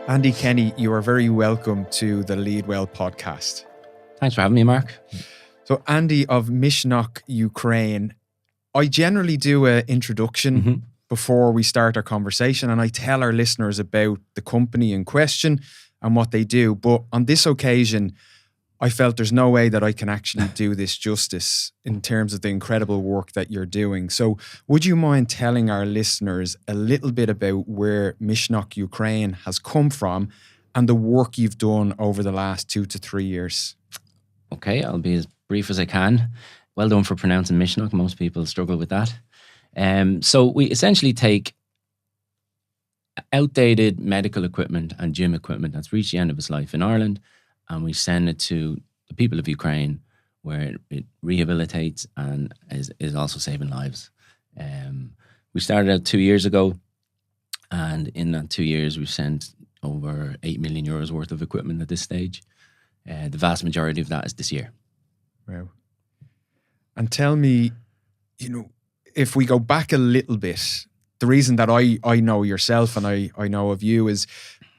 Andy Kenny, you are very welcome to the Lead Well podcast. Thanks for having me, Mark. So Andy of Misneach Ukraine, I generally do an introduction before we start our conversation, and I tell our listeners about the company in question and what they do. But on this occasion, I felt there's no way that I can actually do this justice in terms of the incredible work that you're doing. So would you mind telling our listeners a little bit about where Misneach Ukraine has come from and the work you've done over the last 2 to 3 years? Okay, I'll be as brief as I can. Well done for pronouncing Misneach. Most people struggle with that. So we essentially take outdated medical equipment and gym equipment that's reached the end of its life in Ireland, and we send it to the people of Ukraine, where it rehabilitates and is also saving lives. We started out 2 years ago, and in that 2 years, we've sent over €8 million worth of equipment at this stage. The vast majority of that is this year. Wow. And tell me, if we go back a little bit, the reason that I know yourself and I know of you is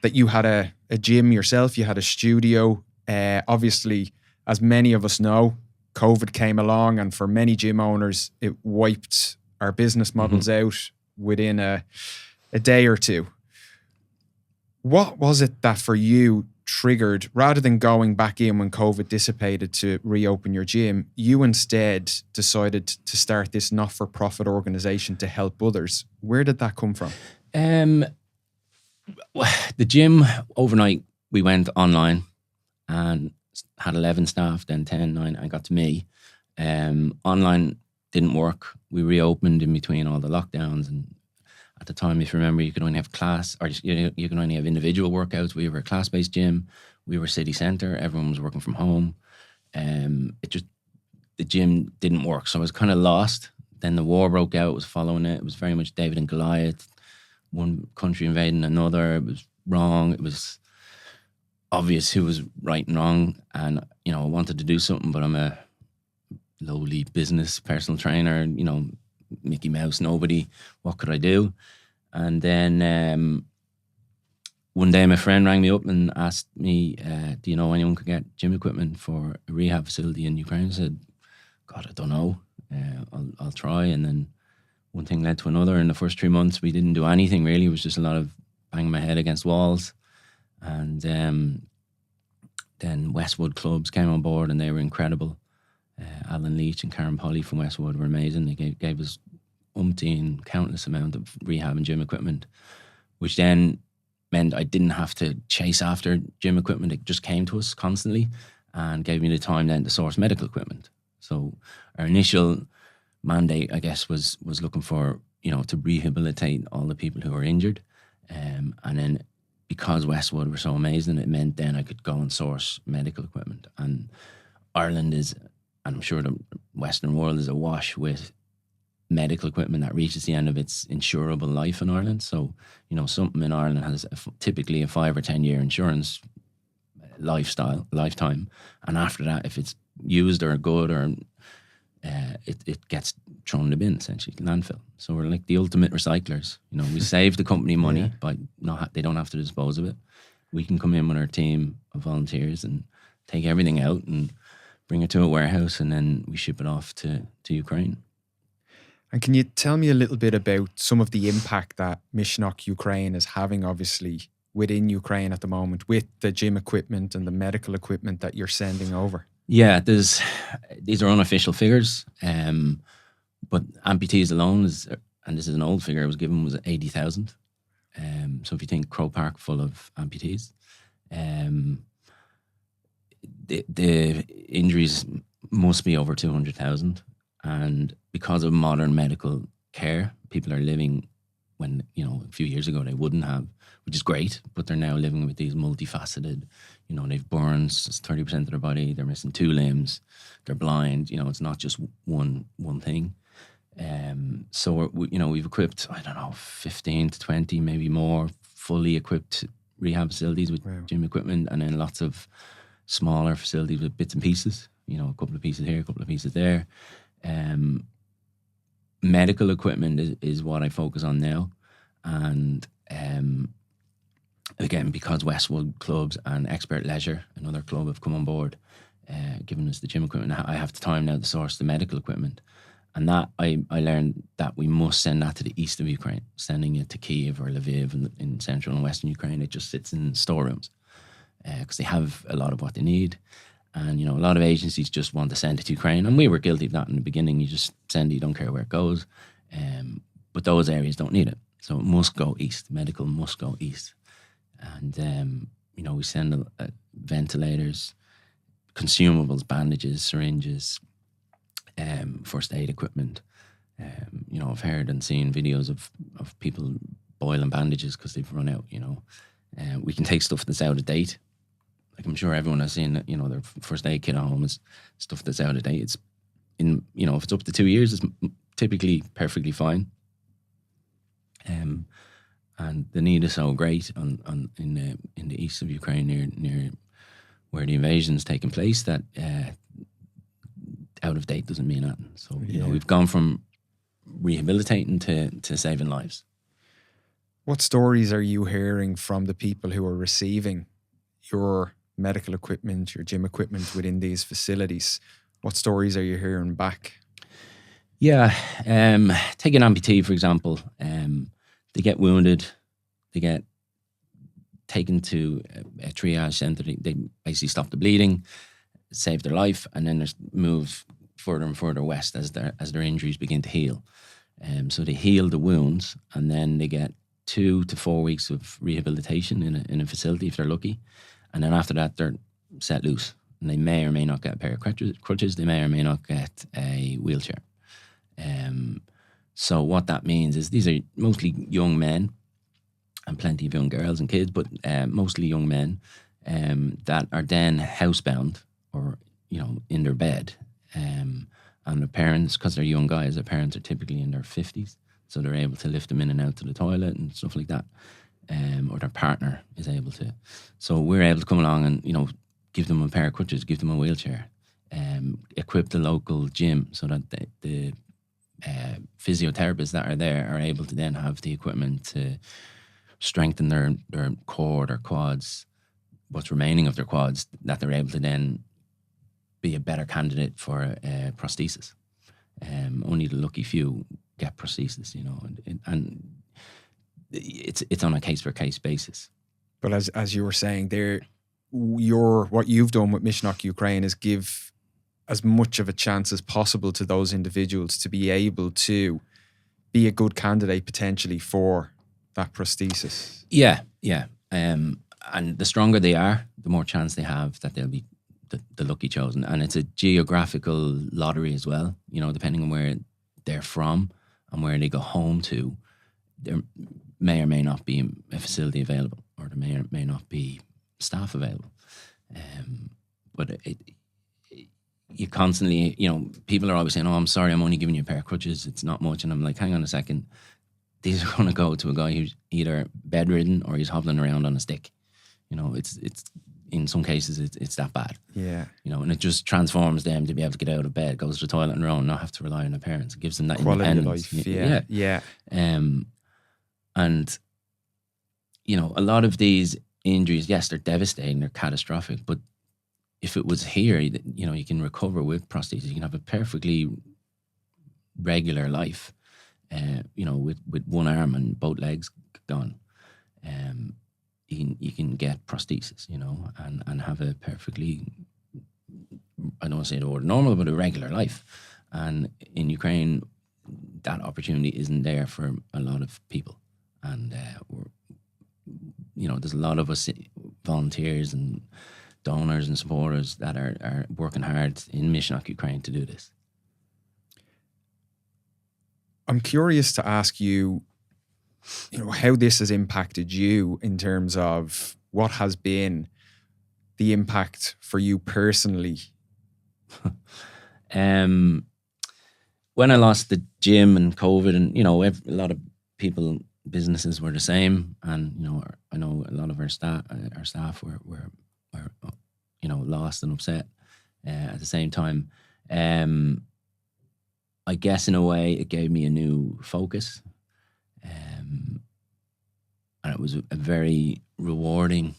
that you had a gym yourself, you had a studio. Obviously, as many of us know, COVID came along, and for many gym owners, it wiped our business models out within a day or two. What was it that for you triggered, rather than going back in when COVID dissipated to reopen your gym, you instead decided to start this not-for-profit organisation to help others? Where did that come from? The gym, overnight, we went online and had 11 staff, then 10, 9, and got to me. Online didn't work. We reopened in between all the lockdowns, and at the time, if you remember, you could only have class, or you can only have individual workouts. We were a class-based gym. We were city centre. Everyone was working from home. The gym didn't work, so I was kind of lost. Then the war broke out. It was following it. It was very much David and Goliath. One country invading another. It was wrong. It was obvious who was right and wrong. And, I wanted to do something, but I'm a lowly business personal trainer, Mickey Mouse, nobody. What could I do? And then one day my friend rang me up and asked me, do you know anyone could get gym equipment for a rehab facility in Ukraine? I said, God, I don't know. I'll try. And then one thing led to another. In the first 3 months, we didn't do anything really. It was just a lot of banging my head against walls. And then Westwood clubs came on board, and they were incredible. Alan Leach and Karen Polly from Westwood were amazing. They gave us countless amount of rehab and gym equipment, which then meant I didn't have to chase after gym equipment. It just came to us constantly and gave me the time then to source medical equipment. So our initial mandate, I guess, was looking for, to rehabilitate all the people who were injured. And then because Westwood were so amazing, it meant then I could go and source medical equipment. And Ireland is, and I'm sure the Western world is awash with medical equipment that reaches the end of its insurable life in Ireland. So, something in Ireland has typically a 5 or 10 year insurance lifetime. And after that, if it's used or good, or it gets thrown in the bin, essentially, landfill. So we're like the ultimate recyclers. We save the company money by they don't have to dispose of it. We can come in with our team of volunteers and take everything out and bring it to a warehouse, and then we ship it off to Ukraine. And can you tell me a little bit about some of the impact that Misneach Ukraine is having, obviously, within Ukraine at the moment, with the gym equipment and the medical equipment that you're sending over? Yeah, these are unofficial figures, but amputees alone is, and this is an old figure I was given, was 80,000. So if you think Crow Park full of amputees, the injuries must be over 200,000, and because of modern medical care, people are living when, a few years ago they wouldn't have, which is great, but they're now living with these multifaceted, they've burns, it's 30% of their body, they're missing 2 limbs, they're blind, it's not just one thing. So we've equipped, 15 to 20, maybe more fully equipped rehab facilities with gym equipment, and then lots of smaller facilities with bits and pieces, a couple of pieces here, a couple of pieces there. Medical equipment is what I focus on now. And again, because Westwood Clubs and Expert Leisure, another club, have come on board, giving us the gym equipment, I have the time now to source the medical equipment. And that I learned that we must send that to the east of Ukraine. Sending it to Kiev or Lviv in central and western Ukraine, it just sits in storerooms because they have a lot of what they need. And, a lot of agencies just want to send it to Ukraine. And we were guilty of that in the beginning. You just send it, you don't care where it goes. But those areas don't need it. So it must go east. Medical must go east. And, we send ventilators, consumables, bandages, syringes, first aid equipment. I've heard and seen videos of people boiling bandages because they've run out. We can take stuff that's out of date. Like, I'm sure everyone has seen that. Their first aid kit at home is stuff that's out of date. It's if it's up to 2 years, it's typically perfectly fine. And the need is so great in the east of Ukraine near where the invasion's taking place that out of date doesn't mean nothing. So we've gone from rehabilitating to saving lives. What stories are you hearing from the people who are receiving your medical equipment, your gym equipment within these facilities? What stories are you hearing back? Yeah, take an amputee, for example. They get wounded, they get taken to a triage centre. They basically stop the bleeding, save their life, and then move further and further west as their injuries begin to heal. So they heal the wounds, and then they get 2 to 4 weeks of rehabilitation in a facility if they're lucky, and then after that they're set loose, and they may or may not get a pair of crutches. They may or may not get a wheelchair. So what that means is these are mostly young men and plenty of young girls and kids, but mostly young men that are then housebound or in their bed, and their parents, because they're young guys, their parents are typically in their 50s, so they're able to lift them in and out to the toilet and stuff like that, or their partner is able to. So we're able to come along and give them a pair of crutches, give them a wheelchair, equip the local gym so that the physiotherapists that are there are able to then have the equipment to strengthen their core, their quads, what's remaining of their quads, that they're able to then be a better candidate for prosthesis. Only the lucky few get prosthesis, and it's on a case per case basis. But as you were saying there, what you've done with Misneach Ukraine is give as much of a chance as possible to those individuals to be able to be a good candidate potentially for that prosthesis. Yeah. And the stronger they are, the more chance they have that they'll be the lucky chosen. And it's a geographical lottery as well, depending on where they're from and where they go home to, there may or may not be a facility available, or there may or may not be staff available. But you constantly, people are always saying, "Oh, I'm sorry, I'm only giving you a pair of crutches. It's not much." And I'm like, hang on a second. These are going to go to a guy who's either bedridden or he's hobbling around on a stick. It's in some cases it's that bad. Yeah. And it just transforms them to be able to get out of bed, goes to the toilet on their own, not have to rely on their parents. It gives them that quality independence. of life. Yeah. And a lot of these injuries, yes, they're devastating, they're catastrophic, but if it was here, you can recover with prosthesis. You can have a perfectly regular life, with one arm and both legs gone. You can get prosthesis, and have a perfectly, I don't want to say the word normal, but a regular life. And in Ukraine, that opportunity isn't there for a lot of people. And there's a lot of us volunteers and donors and supporters that are working hard in Misneach Ukraine to do this. I'm curious to ask you, how this has impacted you in terms of what has been the impact for you personally. When I lost the gym and COVID, and a lot of people, businesses were the same, and I know a lot of our staff were lost and upset at the same time. I guess in a way it gave me a new focus, and it was a very rewarding,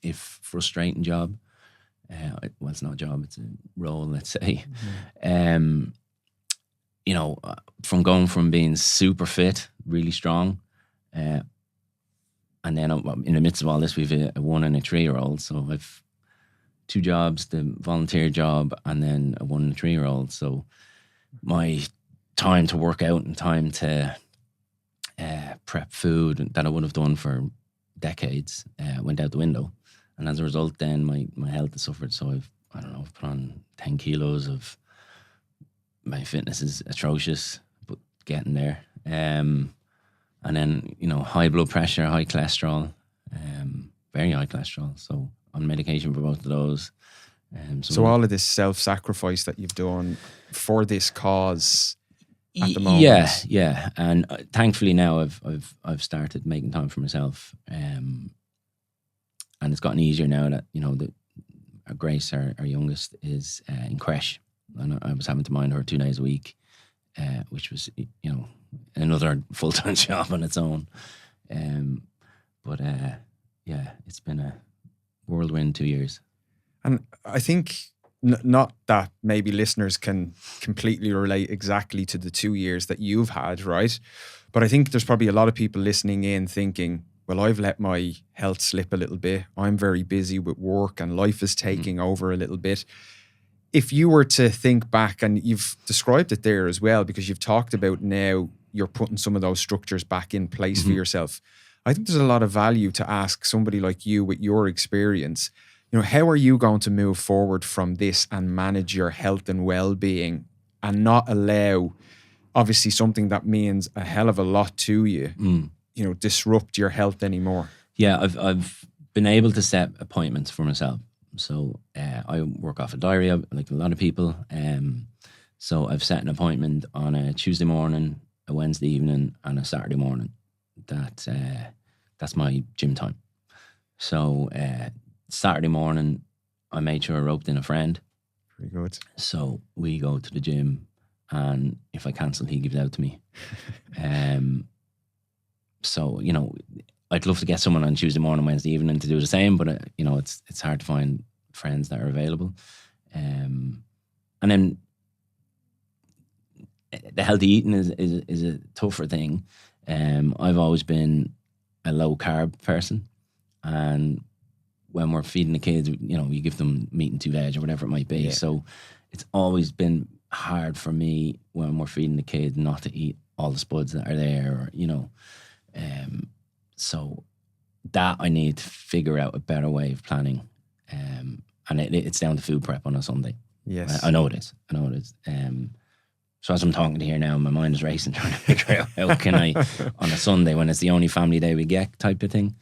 if frustrating job. Well, it's not a job, it's a role, let's say. You know, from going from being super fit, really strong, and then in the midst of all this, we've a 1 and a 3-year-old. So I've 2 jobs, the volunteer job, and then a 1 and a 3-year-old. So my time to work out and time to prep food that I would have done for decades went out the window. And as a result, then my health has suffered. So I've put on 10 kilos of, my fitness is atrocious, but getting there. And then, you know, high blood pressure, high cholesterol, very high cholesterol. So on medication for both of those. So all of this self-sacrifice that you've done for this cause at the moment. Yeah. And thankfully now I've started making time for myself. And it's gotten easier now that, you know, that Grace, our youngest, is in creche. And I was having to mind her 2 days a week, which was, you know, another full-time job on its own. But it's been a whirlwind 2 years. And I think not that maybe listeners can completely relate exactly to the 2 years that you've had, right? But I think there's probably a lot of people listening in thinking, well, I've let my health slip a little bit. I'm very busy with work and life is taking over a little bit. If you were to think back, and you've described it there as well, because you've talked about now you're putting some of those structures back in place for yourself. I think there's a lot of value to ask somebody like you with your experience, you know, how are you going to move forward from this and manage your health and well-being and not allow, obviously, something that means a hell of a lot to you, you know, disrupt your health anymore? Yeah, I've been able to set appointments for myself. So I work off a diary, like a lot of people. So I've set an appointment on a Tuesday morning, a Wednesday evening, and a Saturday morning. That's my gym time. So Saturday morning, I made sure I roped in a friend. Very good. So we go to the gym, and if I cancel, he gives out to me. So, you know, I'd love to get someone on Tuesday morning, Wednesday evening to do the same, but you know, it's hard to find friends that are available. And then the healthy eating is a tougher thing. I've always been a low carb person, and when we're feeding the kids, you know, you give them meat and 2 veg or whatever it might be. Yeah. So it's always been hard for me when we're feeding the kids not to eat all the spuds that are there, or, you know. So that I need to figure out a better way of planning. And it's down to food prep on a Sunday. Yes. I know it is. So as I'm talking to you here now, my mind is racing trying to figure out how can I, on a Sunday when it's the only family day we get type of thing,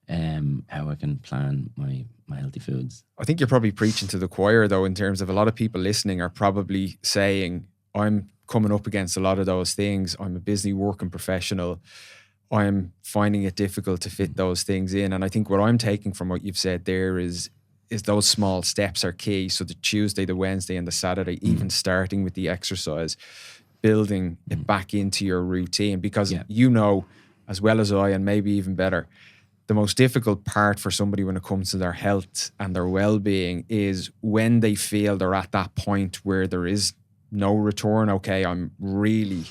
how I can plan my healthy foods. I think you're probably preaching to the choir though, in terms of a lot of people listening are probably saying, I'm coming up against a lot of those things. I'm a busy working professional. I'm finding it difficult to fit those things in. And I think what I'm taking from what you've said there is those small steps are key. So the Tuesday, the Wednesday and the Saturday, even starting with the exercise, building it back into your routine, because you know as well as I, and maybe even better, the most difficult part for somebody when it comes to their health and their well-being is when they feel they're at that point where there is no return. Okay, I'm really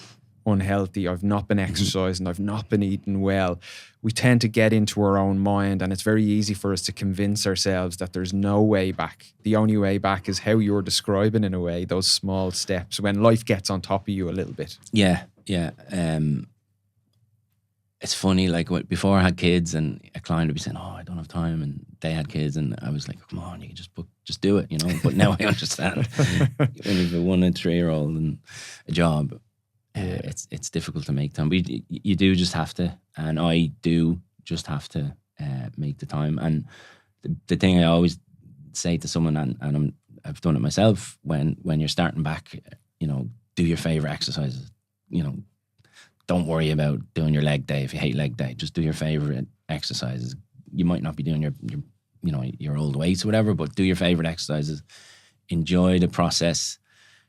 unhealthy, I've not been exercising, I've not been eating well. We tend to get into our own mind, and it's very easy for us to convince ourselves that there's no way back. The only way back is how you're describing, in a way, those small steps when life gets on top of you a little bit. Yeah. It's funny, like before I had kids and a client would be saying, oh, I don't have time, and they had kids, and I was like, come on, you can just do it, you know. But now I understand when you've a 1 and 3-year-old and a job, it's difficult to make time. But you do just have to, and I do just have to make the time. And the thing I always say to someone, and I've done it myself, when you're starting back, you know, do your favorite exercises. You know, don't worry about doing your leg day if you hate leg day. Just do your favorite exercises. You might not be doing your old weights or whatever, but do your favorite exercises. Enjoy the process.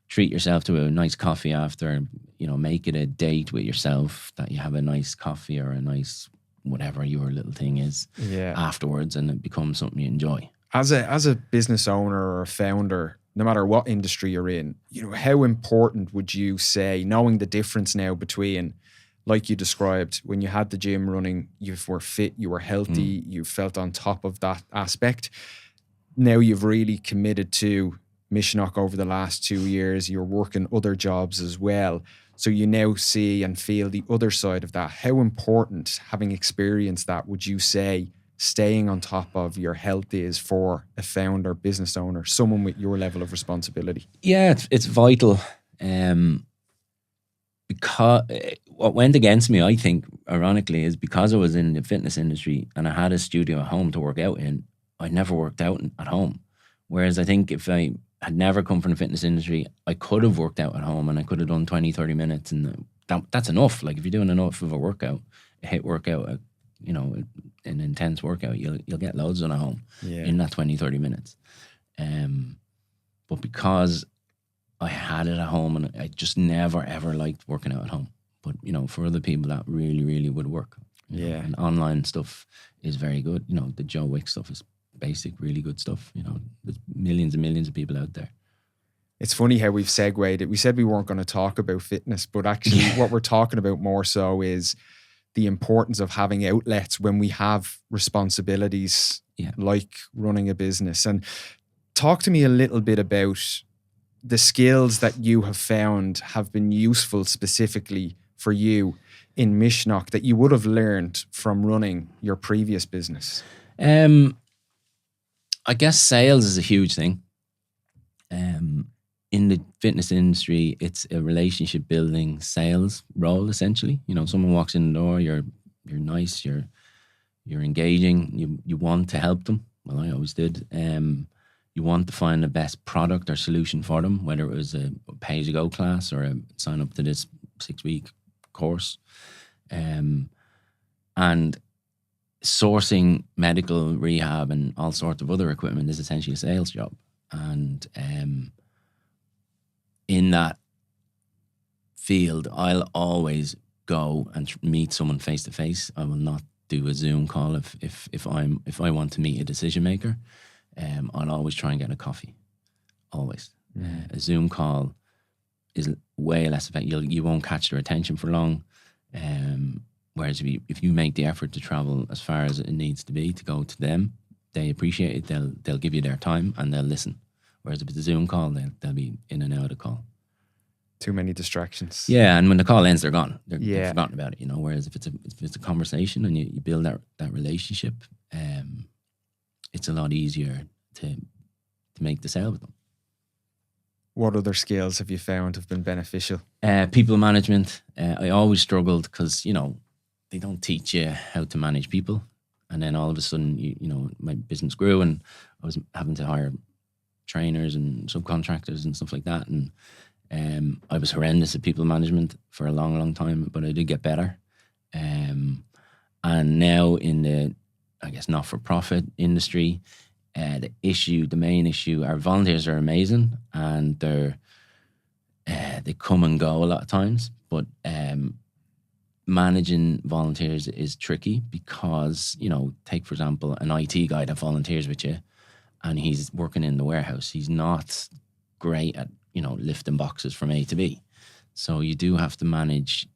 Treat yourself to a nice coffee after. You know, make it a date with yourself that you have a nice coffee or a nice whatever your little thing is afterwards, and it becomes something you enjoy. As a business owner or a founder, no matter what industry you're in, how important would you say, knowing the difference now between, like you described, when you had the gym running, you were fit, you were healthy, you felt on top of that aspect. Now you've really committed to Misneach over the last 2 years. You're working other jobs as well. So you now see and feel the other side of that. How important, having experienced that, would you say staying on top of your health is for a founder, business owner, someone with your level of responsibility? Yeah, it's vital. Because what went against me, I think, ironically, is because I was in the fitness industry and I had a studio at home to work out in, I never worked out at home. Whereas I think if I had never come from the fitness industry, I could have worked out at home and I could have done 20, 30 minutes. And that's enough. Like if you're doing enough of a workout, a HIIT workout, an intense workout, you'll get loads done at home in that 20, 30 minutes. But because I had it at home and I just never, ever liked working out at home. But, for other people, that really, really would work. You know, and online stuff is very good. The Joe Wick stuff is basic, really good stuff. There's millions and millions of people out there. It's funny how we've segued it. We said we weren't going to talk about fitness, but actually what we're talking about more so is the importance of having outlets when we have responsibilities like running a business. And talk to me a little bit about the skills that you have found have been useful specifically for you in Misneach that you would have learned from running your previous business. I guess sales is a huge thing. In the fitness industry, it's a relationship building sales role essentially. Someone walks in the door, you're nice, you're engaging, you want to help them. Well, I always did. You want to find the best product or solution for them, whether it was a pay-as-you-go class or a sign up to this 6-week course. And sourcing medical rehab and all sorts of other equipment is essentially a sales job. And in that field, I'll always go and meet someone face to face. I will not do a Zoom call if I want to meet a decision maker. I'll always try and get a coffee. Always. A Zoom call is way less effective. You won't catch their attention for long. Whereas if you make the effort to travel as far as it needs to be to go to them, they appreciate it. They'll give you their time and they'll listen. Whereas if it's a Zoom call, they'll be in and out of the call. Too many distractions. Yeah, and when the call ends, they're gone. They've forgotten about it. Whereas if it's a conversation and you build that relationship, it's a lot easier to make the sale with them. What other skills have you found have been beneficial? People management. I always struggled because, they don't teach you how to manage people. And then all of a sudden, my business grew and I was having to hire trainers and subcontractors and stuff like that. And I was horrendous at people management for a long, long time, but I did get better. And now in the, I guess, not-for-profit industry, the main issue, our volunteers are amazing and they come and go a lot of times, but managing volunteers is tricky because, take for example, an IT guy that volunteers with you and he's working in the warehouse. He's not great at, lifting boxes from A to B. So you do have to manage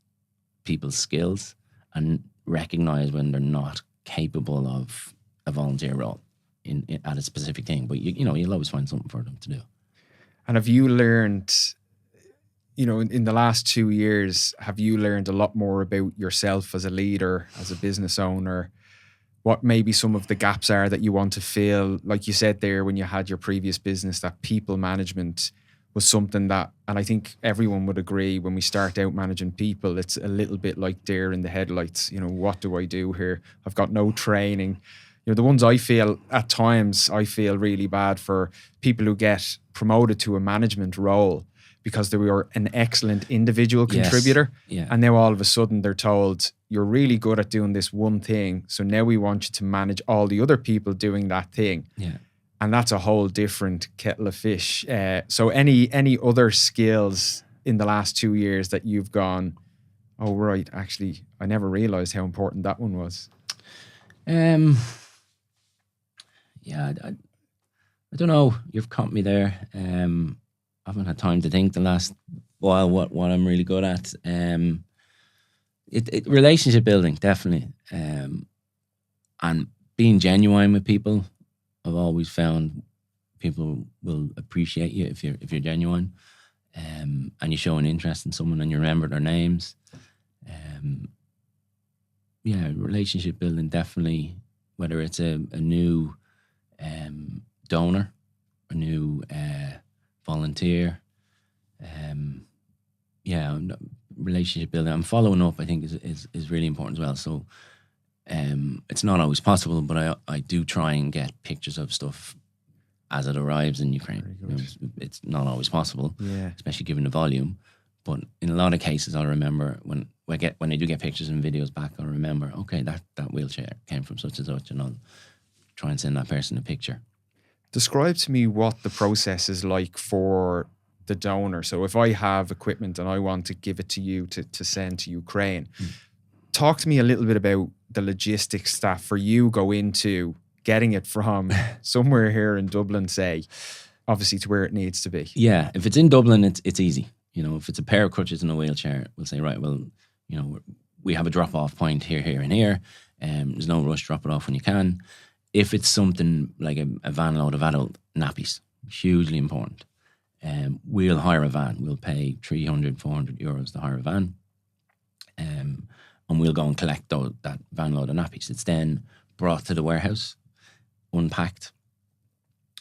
people's skills and recognize when they're not capable of a volunteer role at a specific thing. But you'll always find something for them to do. And have you learned, in the last 2 years, have you learned a lot more about yourself as a leader, as a business owner? What maybe some of the gaps are that you want to fill? Like you said there when you had your previous business, that people management was something that, and I think everyone would agree, when we start out managing people, it's a little bit like deer in the headlights. What do I do here? I've got no training. The ones I feel really bad for people who get promoted to a management role because they were an excellent individual contributor. Yes. Yeah. And now all of a sudden they're told, you're really good at doing this one thing. So now we want you to manage all the other people doing that thing. Yeah. And that's a whole different kettle of fish. So any other skills in the last 2 years that you've gone, oh, right, actually, I never realized how important that one was? Yeah, I don't know. You've caught me there. I haven't had time to think the last while what I'm really good at. Relationship building, definitely, and being genuine with people. I've always found people will appreciate you if you're genuine, and you show an interest in someone and you remember their names. Um, yeah, relationship building, definitely. Whether it's a new donor, a new volunteer, um, yeah, relationship building. And following up, I think is really important as well. So it's not always possible, but I do try and get pictures of stuff as it arrives in Ukraine. Very good. It's not always possible, Yeah. especially given the volume. But in a lot of cases, I'll remember when I do get pictures and videos back, I'll remember, okay, that wheelchair came from such and such, and I'll try and send that person a picture. Describe to me what the process is like for the donor. So if I have equipment and I want to give it to you to send to Ukraine, talk to me a little bit about the logistics that for you go into getting it from somewhere here in Dublin, say, obviously to where it needs to be. Yeah, if it's in Dublin, it's easy. If it's a pair of crutches and a wheelchair, we'll say, right, well, we have a drop-off point here, and here. There's no rush, drop it off when you can. If it's something like a van load of adult nappies, hugely important. We'll hire a van. We'll pay 300, 400 euros to hire a van. And we'll go and collect that van load of nappies. It's then brought to the warehouse, unpacked,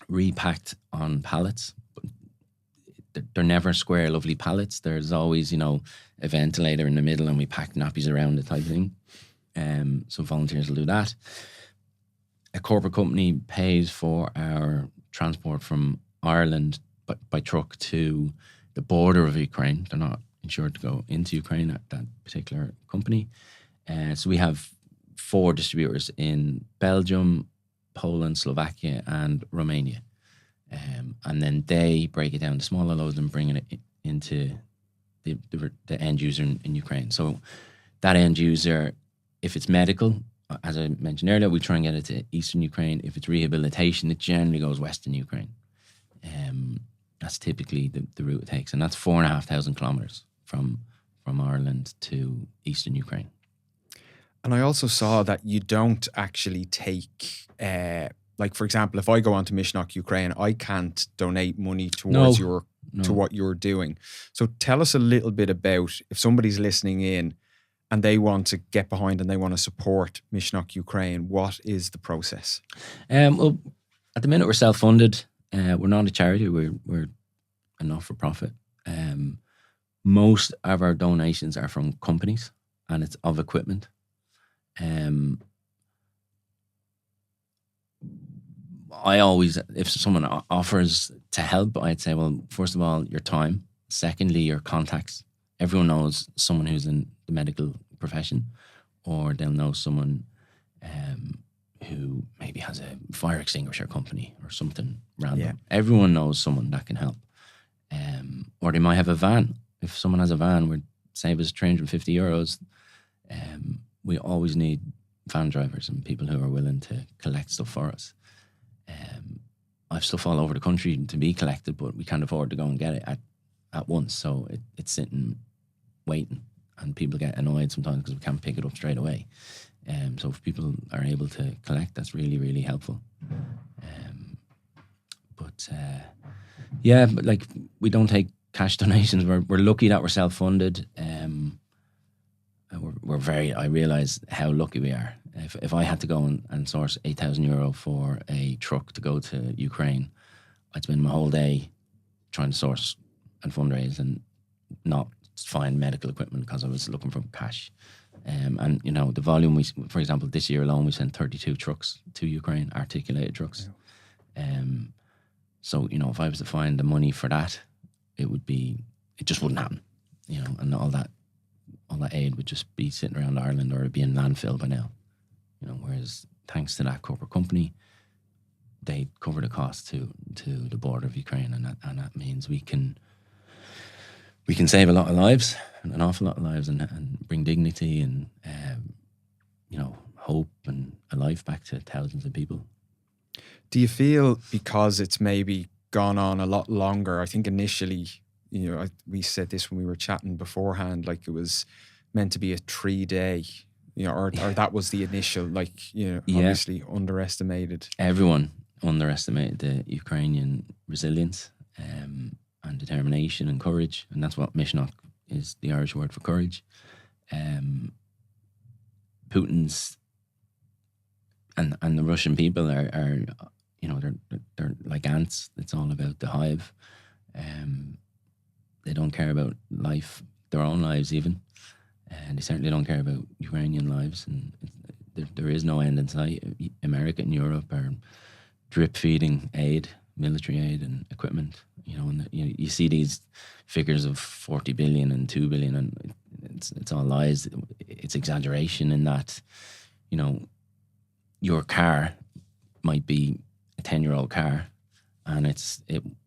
repacked on pallets. They're never square, lovely pallets. There's always, a ventilator in the middle, and we pack nappies around it type of thing. Some volunteers will do that. A corporate company pays for our transport from Ireland by truck to the border of Ukraine. They're not insured to go into Ukraine, that particular company. So we have 4 distributors in Belgium, Poland, Slovakia, and Romania. And then they break it down to smaller loads and bring it into the end user in Ukraine. So that end user, if it's medical, as I mentioned earlier, we try and get it to Eastern Ukraine. If it's rehabilitation, it generally goes Western Ukraine. That's typically the route it takes. And that's 4,500 kilometers from Ireland to Eastern Ukraine. And I also saw that you don't actually take, like, for example, if I go onto Misneach Ukraine, I can't donate money towards to what you're doing. So tell us a little bit about, if somebody's listening in and they want to get behind and they want to support Misneach Ukraine, what is the process? Well, at the minute we're self-funded. We're not a charity. We're a not-for-profit. Most of our donations are from companies, and it's of equipment. I always, if someone offers to help, I'd say, well, first of all, your time. Secondly, your contacts. Everyone knows someone who's in the medical profession, or they'll know someone who maybe has a fire extinguisher company or something random. Yeah. Everyone knows someone that can help. Or they might have a van. If someone has a van, we'd save us 350 euros. We always need van drivers and people who are willing to collect stuff for us. I have stuff all over the country to be collected, but we can't afford to go and get it at once. So it's sitting, waiting, and people get annoyed sometimes because we can't pick it up straight away. So if people are able to collect, that's really, really helpful. But like, we don't take cash donations. We're lucky that we're self-funded. I realise how lucky we are. If I had to go and source €8,000 for a truck to go to Ukraine, I'd spend my whole day trying to source and fundraise and not find medical equipment because I was looking for cash. And the volume for example, this year alone, we sent 32 trucks to Ukraine, articulated trucks. So if I was to find the money for that, it just wouldn't happen. And all that aid would just be sitting around Ireland, or it'd be in landfill by now. Whereas thanks to that corporate company, they cover the cost to the border of Ukraine, and that means we can save a lot of lives, an awful lot of lives, and bring dignity and hope and a life back to thousands of people. Do you feel because it's maybe gone on a lot longer? I think initially, we said this when we were chatting beforehand, like it was meant to be a 3-day, or that was the initial, obviously underestimated. Everyone underestimated the Ukrainian resilience and determination and courage, and that's what Misneach is, the Irish word for courage. Putin's and the Russian people are they're like ants. It's all about the hive. They don't care about life, their own lives even, and they certainly don't care about Ukrainian lives. And there is no end in sight. America and Europe are drip feeding aid, military aid, and equipment. And you see these figures of 40 billion and 2 billion, and it's all lies. It's exaggeration in that, your car might be a 10-year-old car, and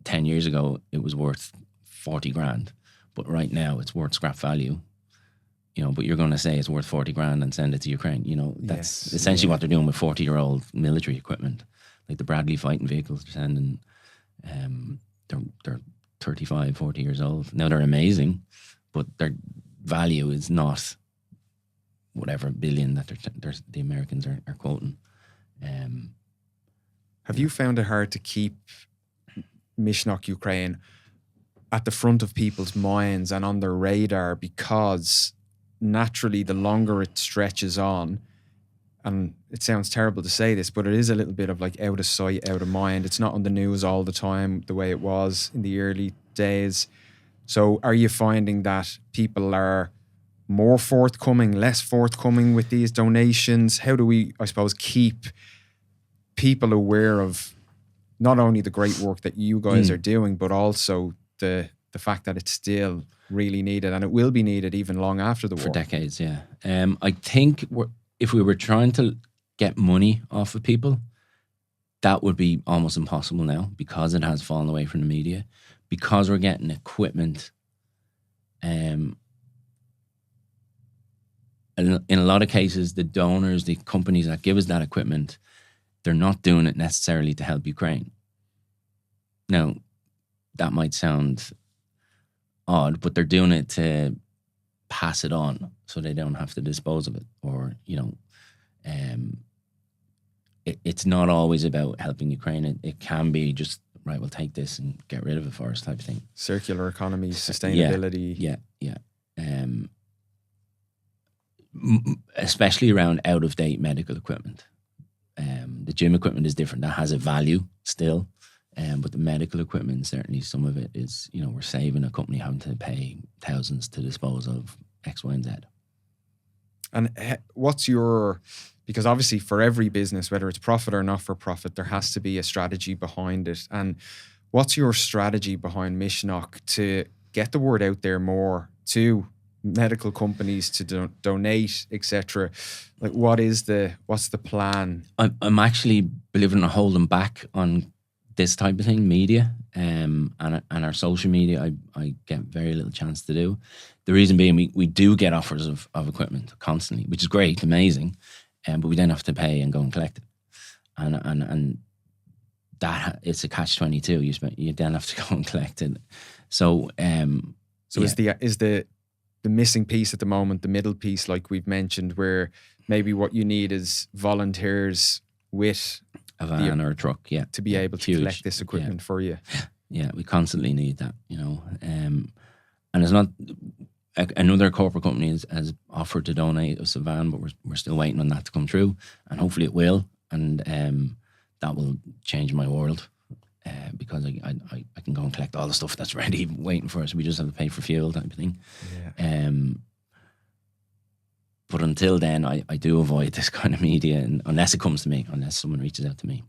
10 years ago it was worth 40 grand, but right now it's worth scrap value. But you're going to say it's worth 40 grand and send it to Ukraine. That's essentially what they're doing with 40-year-old military equipment, like the Bradley fighting vehicles they're sending. They're 35, 40 years old. Now they're amazing, but their value is not whatever billion that the Americans are quoting. Have you found it hard to keep Misneach Ukraine at the front of people's minds and on their radar, because naturally the longer it stretches on, and it sounds terrible to say this, but it is a little bit of like out of sight, out of mind. It's not on the news all the time the way it was in the early days. So are you finding that people are more forthcoming, less forthcoming with these donations? How do we, I suppose, keep people aware of not only the great work that you guys are doing, but also the fact that it's still really needed, and it will be needed even long after the war? For decades, yeah. I think if we were trying to get money off of people, that would be almost impossible now, because it has fallen away from the media, because we're getting equipment. In a lot of cases, the donors, the companies that give us that equipment, they're not doing it necessarily to help Ukraine. Now, that might sound odd, but they're doing it to pass it on so they don't have to dispose of it. Or, it's not always about helping Ukraine. It can be just, right, we'll take this and get rid of it for us type of thing. Circular economy, sustainability. Yeah. Especially around out-of-date medical equipment. The gym equipment is different. That has a value still. But the medical equipment, certainly some of it is, we're saving a company having to pay thousands to dispose of X, Y, and Z. And what's because obviously for every business, whether it's profit or not for profit, there has to be a strategy behind it. And what's your strategy behind Misneach to get the word out there more to medical companies to donate, etc.? Like, what's the plan? I'm actually, believe it or not, holding back on this type of thing, media, and our social media. I get very little chance to do. The reason being, we do get offers of equipment constantly, which is great, amazing, but we then have to pay and go and collect it, and that it's a catch-22. You then have to go and collect it. So is the missing piece at the moment, the middle piece, like we've mentioned, where maybe what you need is volunteers with a van or a truck, to be able to collect this equipment for you. Yeah, we constantly need that, and it's not. Another corporate company has offered to donate us a van, but we're still waiting on that to come through, and hopefully it will, and that will change my world, because I can go and collect all the stuff that's ready waiting for us. We just have to pay for fuel type of thing. Yeah. But until then, I do avoid this kind of media, unless it comes to me, unless someone reaches out to me.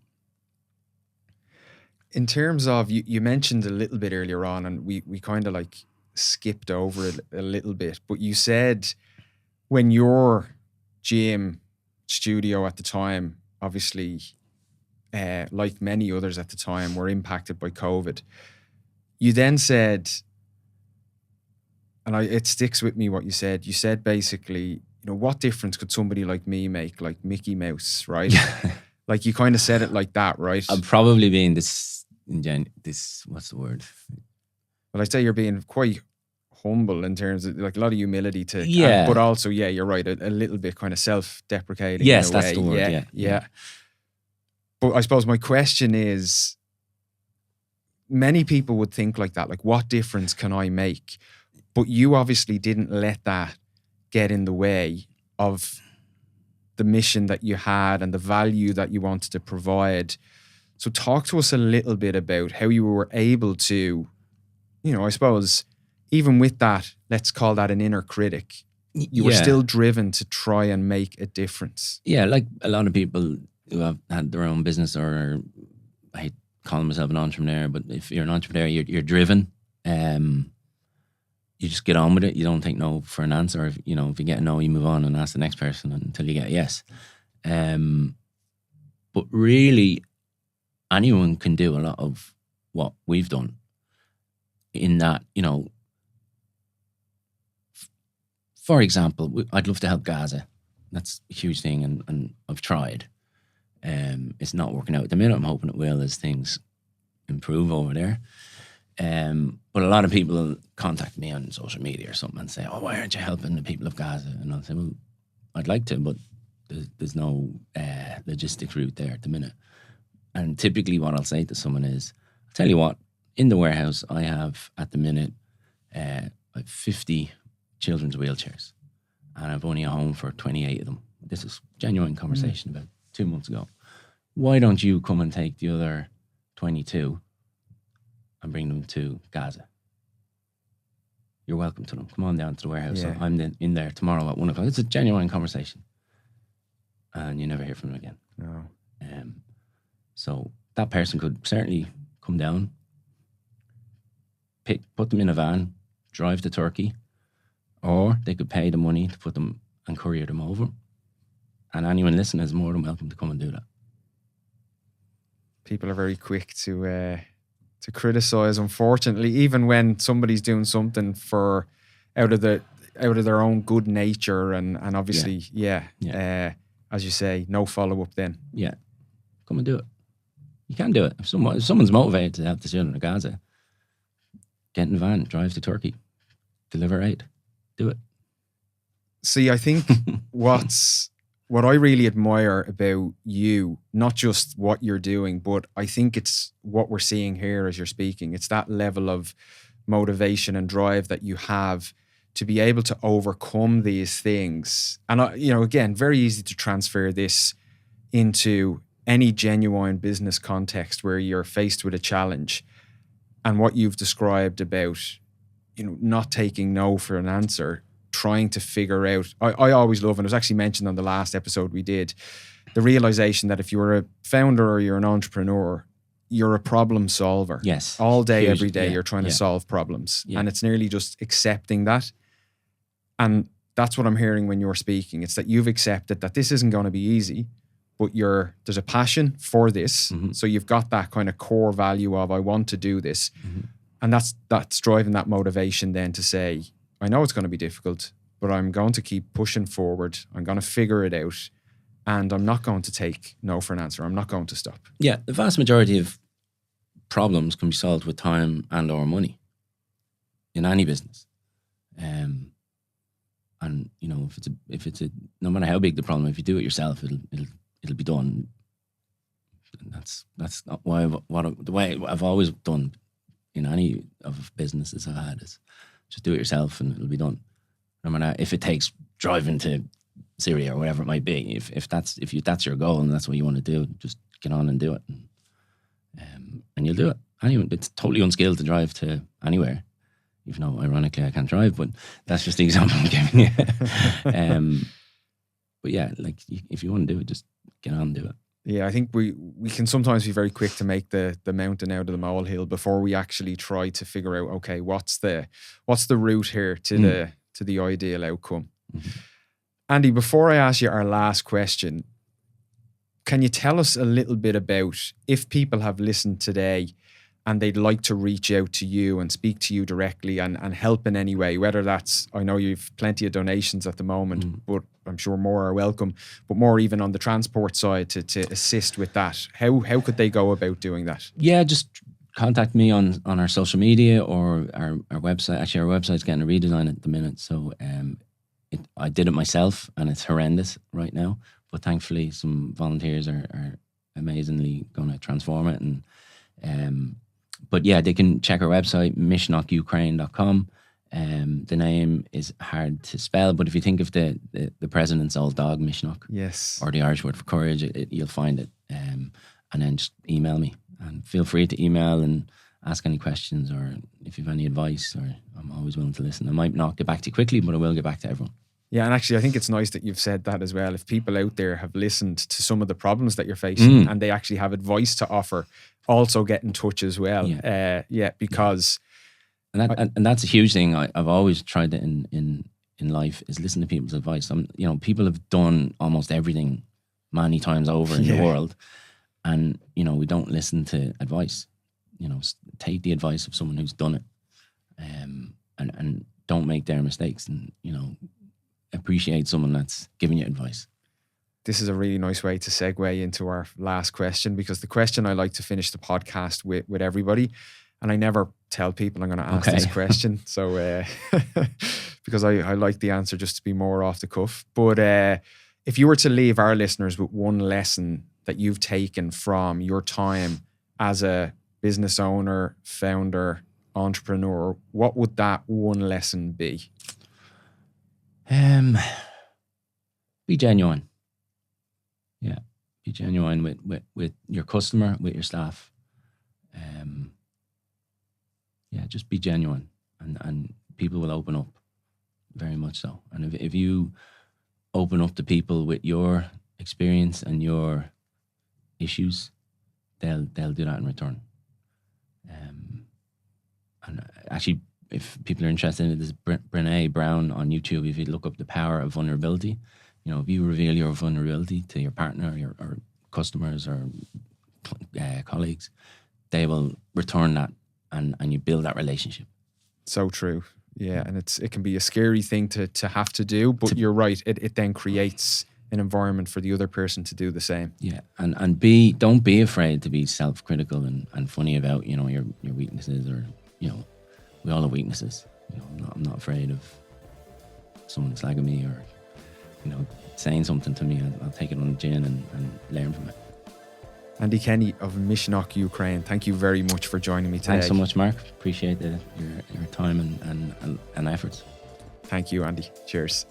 In terms of, you mentioned a little bit earlier on, and we kind of like skipped over it a little bit, but you said when your gym studio at the time, obviously, like many others at the time, were impacted by COVID, you then said, and it sticks with me what you said basically, what difference could somebody like me make, like Mickey Mouse, right? Like you kind of said it like that, right? I'm probably being this, what's the word? Well, I'd say you're being quite humble in terms of like a lot of humility Yeah. but also, yeah, you're right, a little bit kind of self-deprecating. Yes, in a that's way. the word. Yeah. But I suppose my question is, many people would think like that, like what difference can I make? But you obviously didn't let that get in the way of the mission that you had and the value that you wanted to provide. So talk to us a little bit about how you were able to, I suppose, even with that, let's call that an inner critic, you were still driven to try and make a difference. Yeah, like a lot of people who have had their own business, or I hate calling myself an entrepreneur, but if you're an entrepreneur, you're driven. You just get on with it. You don't take no for an answer. If you get a no, you move on and ask the next person until you get a yes. But really, anyone can do a lot of what we've done. In that, for example, I'd love to help Gaza. That's a huge thing, and I've tried. It's not working out at the minute. I'm hoping it will as things improve over there. But a lot of people contact me on social media or something and say, "Oh, why aren't you helping the people of Gaza?" And I'll say, "Well, I'd like to, but there's no logistics route there at the minute." And typically, what I'll say to someone is, "I'll tell you what. In the warehouse, I have at the minute, I have 50 children's wheelchairs, and I've only a home for 28 of them. This is genuine conversation about 2 months ago. Why don't you come and take the other 22 and bring them to Gaza? You're welcome to them. Come on down to the warehouse. Yeah. I'm in there tomorrow at 1 o'clock. It's a genuine conversation. And you never hear from them again. No. So that person could certainly come down, put them in a van, drive to Turkey, or they could pay the money to put them and courier them over. And anyone listening is more than welcome to come and do that." People are very quick to criticize, unfortunately, even when somebody's doing something out of their own good nature and obviously, as you say, no follow up then. Yeah. Come and do it. You can do it. If someone's motivated to help the children of Gaza, get in the van, drive to Turkey, deliver aid, do it. See, I think what I really admire about you, not just what you're doing, but I think it's what we're seeing here as you're speaking. It's that level of motivation and drive that you have to be able to overcome these things. And, again, very easy to transfer this into any genuine business context where you're faced with a challenge. And what you've described about, not taking no for an answer, trying to figure out, I always love, and it was actually mentioned on the last episode we did, the realization that if you're a founder or you're an entrepreneur, you're a problem solver. Yes. All day, Huge. every day, you're trying to solve problems. And it's nearly just accepting that. And that's what I'm hearing when you're speaking. It's that you've accepted that this isn't going to be easy, but there's a passion for this. Mm-hmm. So you've got that kind of core value of, I want to do this. Mm-hmm. And that's driving that motivation then to say, I know it's going to be difficult, but I'm going to keep pushing forward. I'm going to figure it out. And I'm not going to take no for an answer. I'm not going to stop. Yeah, the vast majority of problems can be solved with time and or money in any business. And if it's a no matter how big the problem, if you do it yourself, it'll be done. And that's not why the way I've always done in any of businesses I've had is just do it yourself and it'll be done. No matter if it takes driving to Syria or whatever it might be. If that's your goal and that's what you want to do, just get on and do it, and you'll do it. Anyway, it's totally unskilled to drive to anywhere. Even though, ironically, I can't drive, but that's just the example I'm giving you. But yeah, like if you want to do it, just get on and do it. Yeah, I think we can sometimes be very quick to make the mountain out of the molehill before we actually try to figure out, okay, what's the route here to the ideal outcome. Mm-hmm. Andy, before I ask you our last question, can you tell us a little bit about, if people have listened today and they'd like to reach out to you and speak to you directly and help in any way, whether that's, I know you've plenty of donations at the moment, but I'm sure more are welcome, but more even on the transport side to assist with that. How could they go about doing that? Yeah, just contact me on our social media or our website. Actually, our website's getting a redesign at the minute. So I did it myself and it's horrendous right now. But thankfully, some volunteers are amazingly going to transform it. And but yeah, they can check our website, misneachukraine.com. The name is hard to spell, but if you think of the president's old dog, Misneach, yes, or the Irish word for courage, you'll find it. And then just email me, and feel free to email and ask any questions, or if you have any advice, or I'm always willing to listen. I might not get back to you quickly, but I will get back to everyone. Yeah, and actually I think it's nice that you've said that as well. If people out there have listened to some of the problems that you're facing and they actually have advice to offer, also get in touch as well. Because... And that's a huge thing. I've always tried that in life, is listen to people's advice. People have done almost everything many times over in the world, and we don't listen to advice. Take the advice of someone who's done it, and don't make their mistakes, and appreciate someone that's giving you advice. This is a really nice way to segue into our last question, because the question I like to finish the podcast with everybody. And I never tell people I'm going to ask this question. So, because I like the answer just to be more off the cuff. But if you were to leave our listeners with one lesson that you've taken from your time as a business owner, founder, entrepreneur, what would that one lesson be? Be genuine. Yeah. Be genuine with your customer, with your staff. Yeah, just be genuine, and people will open up, very much so. And if you open up to people with your experience and your issues, they'll do that in return. And actually, if people are interested in it, there's Brene Brown on YouTube. If you look up The Power of Vulnerability, if you reveal your vulnerability to your partner, or customers, or colleagues, they will return that. And you build that relationship. So true. Yeah. And it can be a scary thing to have to do, but you're right. It then creates an environment for the other person to do the same. Yeah. And don't be afraid to be self-critical and funny about, your weaknesses, or, we all have weaknesses. I'm not afraid of someone slagging me, or, saying something to me. I'll take it on the chin and learn from it. Andy Kenny of Misneach Ukraine, thank you very much for joining me today. Thanks so much, Mark. Appreciate your time and efforts. Thank you, Andy. Cheers.